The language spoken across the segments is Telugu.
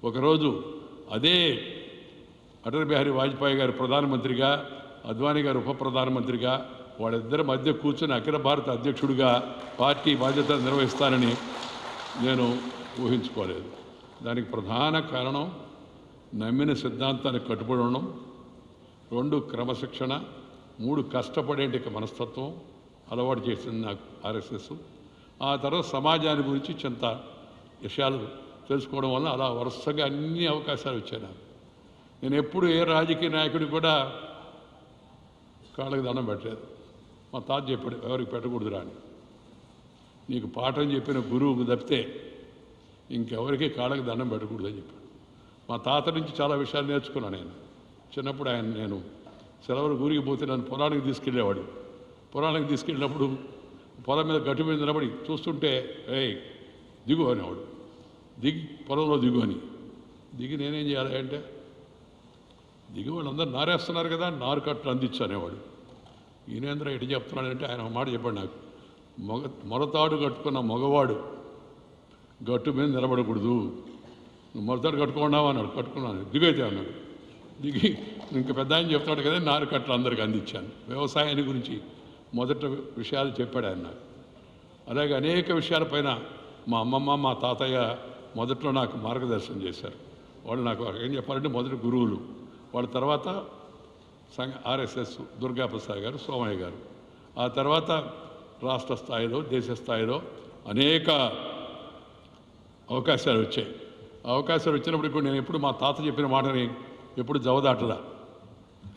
ఒకరోజు అదే అటల్ బిహారీ వాజ్పేయి గారు ప్రధానమంత్రిగా, అద్వానీ గారు ఉప ప్రధానమంత్రిగా వాళ్ళిద్దరి మధ్య కూర్చొని అఖిల భారత అధ్యక్షుడిగా పార్టీ బాధ్యతలు నిర్వహిస్తానని నేను ఊహించుకోలేదు. దానికి ప్రధాన కారణం నమ్మిన సిద్ధాంతానికి కట్టుబడి ఉండడం, 2 క్రమశిక్షణ, 3 కష్టపడేంటి మనస్తత్వం అలవాటు చేసింది నాకు ఆర్ఎస్ఎస్. ఆ తర్వాత సమాజాన్ని గురించి చింత విషయాలు తెలుసుకోవడం వల్ల అలా వరుసగా అన్ని అవకాశాలు వచ్చాయి నాకు. నేను ఎప్పుడు ఏ రాజకీయ నాయకుడికి కూడా కాళ్ళకి దండం పెట్టలేదు. మా తాత చెప్పాడు, ఎవరికి పెట్టకూడదురా అని. నీకు పాఠం చెప్పిన గురువుకు తప్పితే ఇంకెవరికి కాళ్ళకి దండం పెట్టకూడదని చెప్పాడు. మా తాత నుంచి చాలా విషయాలు నేర్చుకున్నాను నేను. చిన్నప్పుడు నేను సెలవులు ఊరికి పోతే నన్ను పొలానికి తీసుకెళ్ళేవాడు. పొలానికి తీసుకెళ్ళినప్పుడు పొలం మీద గట్టు మీద నిలబడి చూస్తుంటే ఏయ్ దిగు అనేవాడు. దిగి పొలంలో దిగు అని. దిగి నేనేం చేయాలి అంటే, దిగి వాళ్ళందరూ నారేస్తున్నారు కదా, నారు కట్టలు అందించు అనేవాడు. ఈయనేంద్ర ఎటు చెప్తున్నాడంటే ఆయన ఒక మాట చెప్పాడు నాకు, మొరతాడు కట్టుకున్న మగవాడు గట్టు మీద నిలబడకూడదు, నువ్వు మొరతాడు కట్టుకున్నావు అన్నాడు. కట్టుకున్నాను. దిగైతే అన్నాడు. దిగి ఇంకా పెద్ద ఆయన చెప్తాడు కదా, నారు కట్టలు అందరికీ అందించాను. వ్యవసాయాన్ని గురించి మొదట విషయాలు చెప్పాడు ఆయన నాకు. అలాగే అనేక విషయాలపైన మా అమ్మమ్మ మా తాతయ్య మొదట్లో నాకు మార్గదర్శనం చేశారు. వాళ్ళు నాకు ఏం చెప్పాలంటే మొదటి గురువులు. వాళ్ళ తర్వాత ఆర్ఎస్ఎస్ దుర్గాప్రసాద్ గారు, సోమయ్య గారు. ఆ తర్వాత రాష్ట్ర స్థాయిలో, దేశ స్థాయిలో అనేక అవకాశాలు వచ్చాయి. అవకాశాలు వచ్చినప్పుడు కూడా నేను ఎప్పుడు మా తాత చెప్పిన మాటని ఎప్పుడు జవదాటలా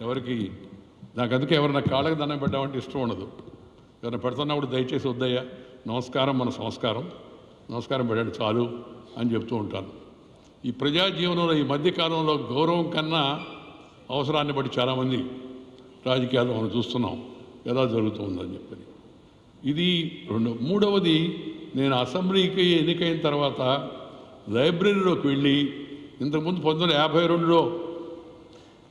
ఎవరికి. నాకు అందుకే ఎవరైనా కాళ్ళకి దండం పెట్టామంటే ఇష్టం ఉండదు. ఎవరైనా పెడుతున్నప్పుడు దయచేసి వద్దయ్యా, నమస్కారం మన సంస్కారం, నమస్కారం పెట్టండి చాలు అని చెప్తూ ఉంటాను. ఈ ప్రజా జీవనంలో ఈ మధ్యకాలంలో గౌరవం కన్నా అవసరాన్ని బట్టి చాలామంది రాజకీయాల్లో మనం చూస్తున్నాం ఎలా జరుగుతుందని చెప్పని. ఇది మూడవది, నేను అసెంబ్లీకి ఎన్నికైన తర్వాత లైబ్రరీలోకి వెళ్ళి, ఇంతకుముందు 1952లో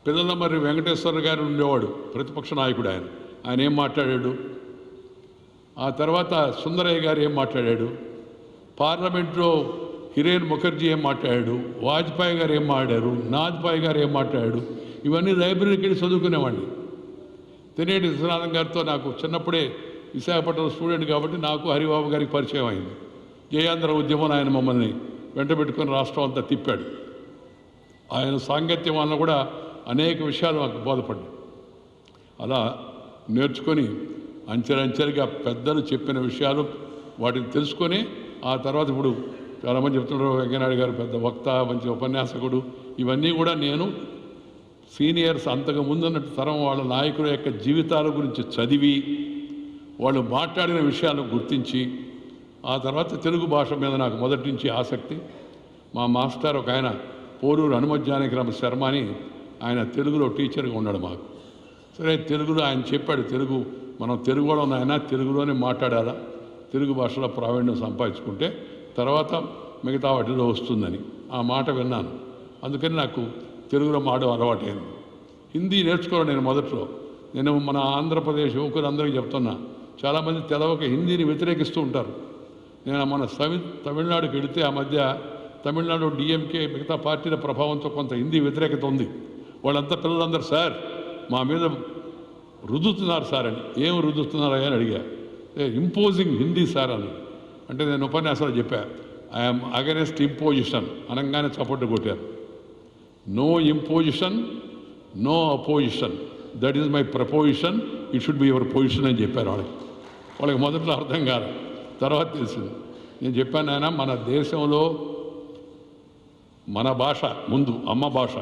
పిల్లలమర్రి వెంకటేశ్వర గారు ఉండేవాడు, ప్రతిపక్ష నాయకుడు. ఆయన ఏం మాట్లాడాడు, ఆ తర్వాత సుందరయ్య గారు ఏం మాట్లాడాడు, పార్లమెంట్లో కిరణ్ ముఖర్జీ ఏం మాట్లాడాడు, వాజ్పేయి గారు ఏం మాట్లాడారు, నాజ్పాయ్ గారు ఏం మాట్లాడాడు, ఇవన్నీ లైబ్రరీకి వెళ్ళి చదువుకునేవాడిని. తెనేటి విశ్వనాథం గారితో నాకు చిన్నప్పుడే విశాఖపట్నం స్టూడెంట్ కాబట్టి నాకు హరిబాబు గారికి పరిచయం అయింది. జయాంధ్ర ఉద్యమం ఆయన మమ్మల్ని వెంట పెట్టుకుని రాష్ట్రం అంతా తిప్పాడు. ఆయన సాంగత్యం వల్ల కూడా అనేక విషయాలు నాకు బోధపడ్డాయి. అలా నేర్చుకొని అంచెలంచెలుగా పెద్దలు చెప్పిన విషయాలు వాటిని తెలుసుకొని, ఆ తర్వాత ఇప్పుడు చాలామంది చెప్తున్నారు వెంకయ్యనాయుడు గారు పెద్ద వక్త, మంచి ఉపన్యాసకుడు, ఇవన్నీ కూడా నేను సీనియర్స్ అంతకు ముందున్నట్టు తరం వాళ్ళ నాయకుల యొక్క జీవితాల గురించి చదివి, వాళ్ళు మాట్లాడిన విషయాలను గుర్తించి, ఆ తర్వాత తెలుగు భాష మీద నాకు మొదటి నుంచి ఆసక్తి. మా మాస్టర్ ఒక ఆయన పోరూరు హనుమజ్జానకిరామ శర్మ అని, ఆయన తెలుగులో టీచర్గా ఉన్నాడు మాకు. సరే తెలుగులో ఆయన చెప్పాడు, తెలుగు మనం తెలుగు కూడా ఉన్నాయన తెలుగులోనే మాట్లాడాలా, తెలుగు భాషలో ప్రావీణ్యం సంపాదించుకుంటే తర్వాత మిగతా వాటిలో వస్తుందని ఆ మాట విన్నాను. అందుకని నాకు తెలుగులో మాడడం అలవాటైంది. హిందీ నేర్చుకోవడం నేను మొదట్లో, నేను మన ఆంధ్రప్రదేశ్ యువకులందరికీ చెప్తున్నా, చాలామంది తెలవక హిందీని వ్యతిరేకిస్తూ ఉంటారు. నేను మన తమిళనాడుకి వెళితే ఆ మధ్య తమిళనాడు డిఎంకే మిగతా పార్టీల ప్రభావంతో కొంత హిందీ వ్యతిరేకత ఉంది. వాళ్ళంతా పిల్లలందరూ సార్ మా మీద రుద్దుతున్నారు సార్ అని. ఏం రుద్దుతున్నారా అని అడిగా. ఇంపోజింగ్ హిందీ సార్ అని. అంటే నేను ఉపన్యాసాలు చెప్పా, ఐఎమ్ అగెనెస్ట్ ఇంపోజిషన్ అనగానే చప్పట్లు కొట్టారు. No imposition, no opposition, that is my proposition, it should be your position అని చెప్పారు వాళ్ళకి మొదట్లో అర్థం కాదు, తర్వాత తెలిసింది. నేను చెప్పాను, ఆయన మన దేశంలో మన భాష ముందు అమ్మ భాష,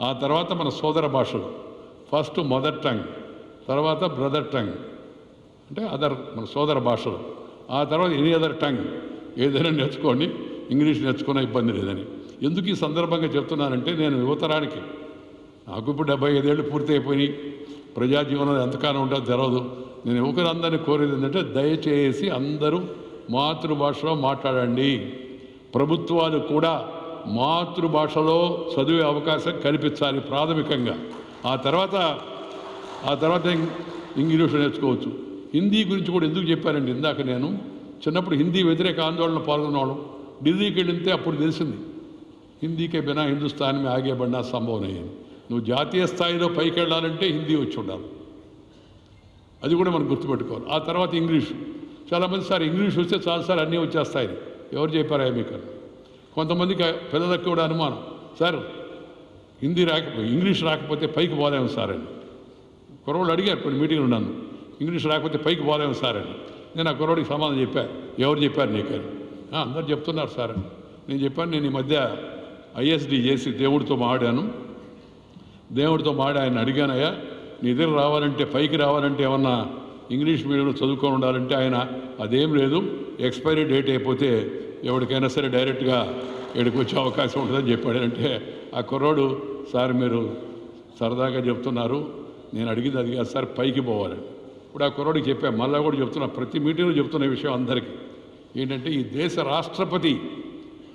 ఆ తర్వాత మన సోదర భాషలు, ఫస్ట్ మదర్ టంగ్, తర్వాత బ్రదర్ టంగ్ అంటే అదర్ మన సోదర భాషలు, ఆ తర్వాత ఎనీ అదర్ టంగ్ ఏదైనా నేర్చుకోండి, ఇంగ్లీష్ నేర్చుకున్న ఇబ్బంది లేదని. ఎందుకు ఈ సందర్భంగా చెప్తున్నానంటే, నేను యువతరానికి, నాకు ఇప్పుడు 75 ఏళ్ళు పూర్తి అయిపోయి ప్రజాజీవనం ఎంతకాలం ఉంటుందో తెలియదు. నేను యువకులందరినీ కోరేది ఏంటంటే, దయచేసి అందరూ మాతృభాషలో మాట్లాడండి. ప్రభుత్వాలు కూడా మాతృభాషలో చదివే అవకాశం కల్పించాలి ప్రాథమికంగా. ఆ తర్వాత ఇంగ్లీష్ నేర్చుకోవచ్చు. హిందీ గురించి కూడా ఎందుకు చెప్పానండి, ఇందాక నేను చిన్నప్పుడు హిందీ వ్యతిరేక ఆందోళన పాల్గొన్నవాళ్ళం. ఢిల్లీకి వెళితే అప్పుడు తెలిసింది హిందీ కే బినా హిందుస్థాన్ మే ఆగే బడ్నా సంభవం నహీ. నువ్వు జాతీయ స్థాయిలో పైకి వెళ్ళాలంటే హిందీ వచ్చి ఉండాలి. అది కూడా మనం గుర్తుపెట్టుకోవాలి. ఆ తర్వాత ఇంగ్లీష్. చాలామంది సార్ ఇంగ్లీష్ వస్తే చాలు సార్ అన్నీ వచ్చేస్తాయి. ఎవరు చెప్పారా మీకు? కొంతమందికి పిల్లలకు కూడా అనుమానం, సార్ హిందీ రాకపోతే ఇంగ్లీష్ రాకపోతే పైకి పోలేము సార్ అని. కుర్రోళ్ళు అడిగారు కొన్ని మీటింగ్లు నన్ను, ఇంగ్లీష్ రాకపోతే పైకి పోలేము సార్ అని. నేను ఆ కుర్రోడికి సమాధానం చెప్పాను, ఎవరు చెప్పారు నీకని. అందరు చెప్తున్నారు సార్ అని. నేను చెప్పాను, నేను ఈ మధ్య ఐఎస్డి చేసి దేవుడితో ఆయన అడిగానయ్యా, నీ దగ్గర రావాలంటే పైకి రావాలంటే ఏమన్నా ఇంగ్లీష్ మీడియంలో చదువుకొని ఉండాలంటే ఆయన అదేం లేదు, ఎక్స్పైరీ డేట్ అయిపోతే ఎవరికైనా సరే డైరెక్ట్గా ఇక్కడికి వచ్చే అవకాశం ఉంటుందని చెప్పాడు. అంటే ఆ కుర్రోడు, సార్ మీరు సరదాగా చెప్తున్నారు, నేను అడిగింది అది కాదు సార్, పైకి పోవాలని. ఇప్పుడు ఆ కుర్రోడికి చెప్పాను, మళ్ళీ కూడా చెప్తున్నా, ప్రతి మీటింగ్లో చెప్తున్న విషయం అందరికీ ఏంటంటే, ఈ దేశ రాష్ట్రపతి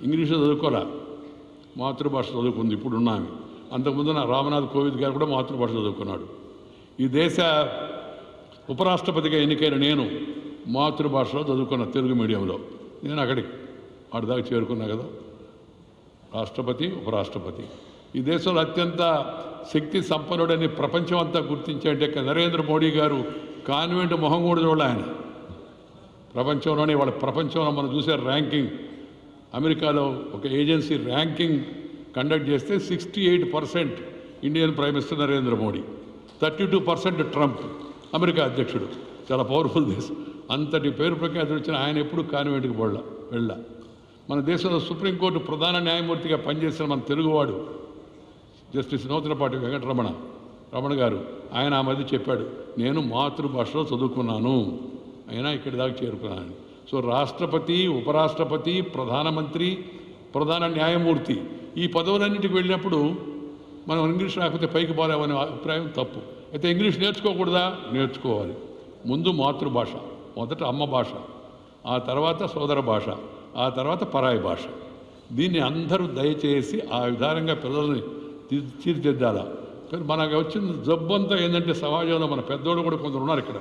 ఇంగ్లీషు చదువుకోరా, మాతృభాష చదువుకుంది ఇప్పుడున్న ఆమె. అంతకుముందు నా రామ్నాథ్ కోవింద్ గారు కూడా మాతృభాష చదువుకున్నాడు. ఈ దేశ ఉపరాష్ట్రపతిగా ఎన్నికైన నేను మాతృభాషలో చదువుకున్న, తెలుగు మీడియంలో. నేను అక్కడికి వాడి దాకా చేరుకున్నా కదా, రాష్ట్రపతి ఉపరాష్ట్రపతి. ఈ దేశంలో అత్యంత శక్తి సంపన్నుడని ప్రపంచం అంతా గుర్తించాడంటే నరేంద్ర మోడీ గారు కాన్వెంట్ మొహం కూడా చూడాలి ఆయన. ప్రపంచంలోనే ప్రపంచంలో మనం చూసే ర్యాంకింగ్, అమెరికాలో ఒక ఏజెన్సీ ర్యాంకింగ్ కండక్ట్ చేస్తే 68% Indian prime minister Narendra Modi, 32% Trump America అధ్యక్షుడు. చాలా పవర్ఫుల్ దేశం. అంతటి పేరు ప్రఖ్యాతులు వచ్చిన ఆయన ఎప్పుడు కాన్వెంట్కి వెళ్ళా. మన దేశంలో సుప్రీంకోర్టు ప్రధాన న్యాయమూర్తిగా పనిచేసిన మన తెలుగువాడు జస్టిస్ నూతలపాటి రమణ గారు, ఆయన ఆ మధ్య చెప్పాడు, నేను మాతృభాషలో చదువుకున్నాను, అయినా ఇక్కడి దాకా చేరుకున్నాను. సో రాష్ట్రపతి, ఉపరాష్ట్రపతి, ప్రధానమంత్రి, ప్రధాన న్యాయమూర్తి, ఈ పదవులన్నింటికి వెళ్ళినప్పుడు మనం ఇంగ్లీష్ రాకపోతే పైకి పోలేమనే అభిప్రాయం తప్పు. అయితే ఇంగ్లీష్ నేర్చుకోకూడదా? నేర్చుకోవాలి. ముందు మాతృభాష, మొదట అమ్మ భాష, ఆ తర్వాత సోదర భాష, ఆ తర్వాత పరాయి భాష. దీన్ని అందరూ దయచేసి ఆ విధానంగా పిల్లల్ని తీర్చిదిద్దాలా. మనకు వచ్చిన జబ్బు అంతా ఏంటంటే, సమాజంలో మన పెద్దోళ్ళు కూడా కొందరు ఉన్నారు ఇక్కడ,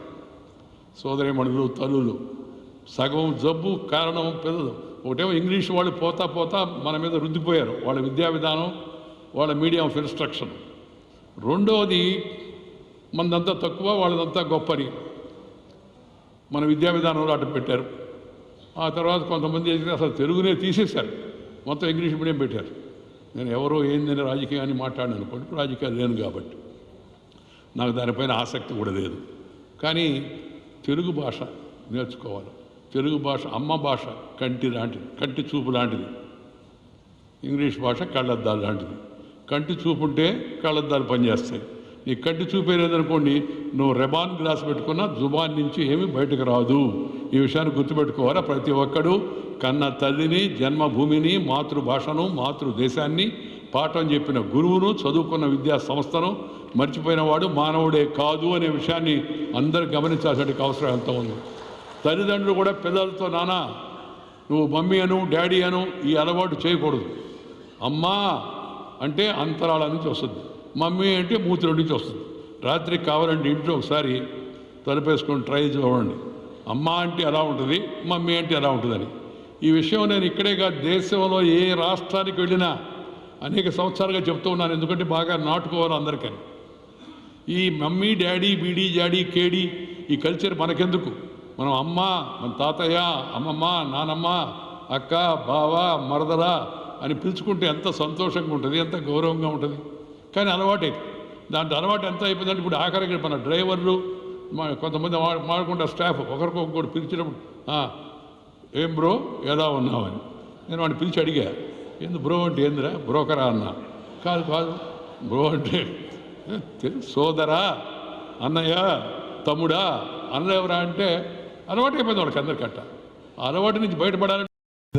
సోదరిమణులు, తల్లులు, సగం జబ్బు కారణం పిల్లలు. ఒకటేమో ఇంగ్లీష్ వాళ్ళు పోతా మన మీద రుద్దిపోయారు, వాళ్ళ విద్యా విధానం, వాళ్ళ మీడియం ఆఫ్ ఇన్స్ట్రక్షన్. రెండవది, మనదంతా తక్కువ, వాళ్ళదంతా గొప్పని మన విద్యా విధానంలో అడ్డు పెట్టారు. ఆ తర్వాత కొంతమంది అసలు తెలుగునే తీసేశారు, మొత్తం ఇంగ్లీష్ మీడియం పెట్టారు. నేను ఎవరో ఏందని రాజకీయాన్ని మాట్లాడిన అనుకోండి, రాజకీయాలు లేను కాబట్టి నాకు దానిపైన ఆసక్తి కూడా లేదు. కానీ తెలుగు భాష నేర్చుకోవాలి. తెలుగు భాష అమ్మ భాష, కంటి చూపు లాంటిది. ఇంగ్లీష్ భాష కళ్ళద్దాలు లాంటిది. కంటి చూపు ఉంటే కళ్ళద్దాలు పనిచేస్తాయి. నీ కంటి చూపే లేదనుకోండి, నువ్వు రెబాన్ గ్లాస్ పెట్టుకున్నా జుబాన్ నుంచి ఏమీ బయటకు రాదు. ఈ విషయాన్ని గుర్తుపెట్టుకోవాలా. ప్రతి ఒక్కడు కన్న తల్లిని, జన్మభూమిని, మాతృభాషను, మాతృదేశాన్ని, పాఠం చెప్పిన గురువును, చదువుకున్న విద్యా సంస్థను మర్చిపోయిన వాడు మానవుడే కాదు అనే విషయాన్ని అందరూ గమనించాల్సిన అవసరం ఎంత ఉంది. తల్లిదండ్రులు కూడా పిల్లలతో, నానా నువ్వు మమ్మీ అను, డాడీ అను ఈ అలవాటు చేయకూడదు. అమ్మా అంటే అంతరాళ నుంచి వస్తుంది, మమ్మీ అంటే మూతిలో నుంచి వస్తుంది. రాత్రికి కావాలంటే ఇంట్లో ఒకసారి తలుపేసుకొని ట్రై చూడండి, అమ్మ అంటే ఎలా ఉంటుంది, మమ్మీ అంటే ఎలా ఉంటుందని. ఈ విషయం నేను ఇక్కడే కాదు, దేశంలో ఏ రాష్ట్రానికి వెళ్ళినా అనేక సంవత్సరాలుగా చెప్తూ ఉన్నాను. ఎందుకంటే బాగా నాటుకోవాలి అందరికని. ఈ మమ్మీ, డాడీ, బీడీ, జాడీ, కేడీ ఈ కల్చర్ మనకెందుకు? మనం అమ్మ, మన తాతయ్య, అమ్మమ్మ, నానమ్మ, అక్క, బావ, మరదల అని పిలుచుకుంటే ఎంత సంతోషంగా ఉంటుంది, ఎంత గౌరవంగా ఉంటుంది. కానీ అలవాటే. దాంట్లో అలవాటు ఎంత అయిపోయిందంటే, ఇప్పుడు ఆఖరికి మన డ్రైవర్లు కొంతమంది మాడుకుంటా స్టాఫ్ ఒకరికొకరు పిలిచినప్పుడు, ఏం బ్రో ఎలా ఉన్నావని నేను వాడిని పిలిచి అడిగా, ఏంది బ్రో అంటే ఏందిరా, బ్రోకరా అన్నా. కాదు బ్రో అంటే సోదరా, అన్నయ్య, తమ్ముడా, అన్న ఎవరా అంటే అలవాటు అయిపోయింది వాళ్ళకి అందరికట్ట. ఆ అలవాటు నుంచి బయటపడాలంటే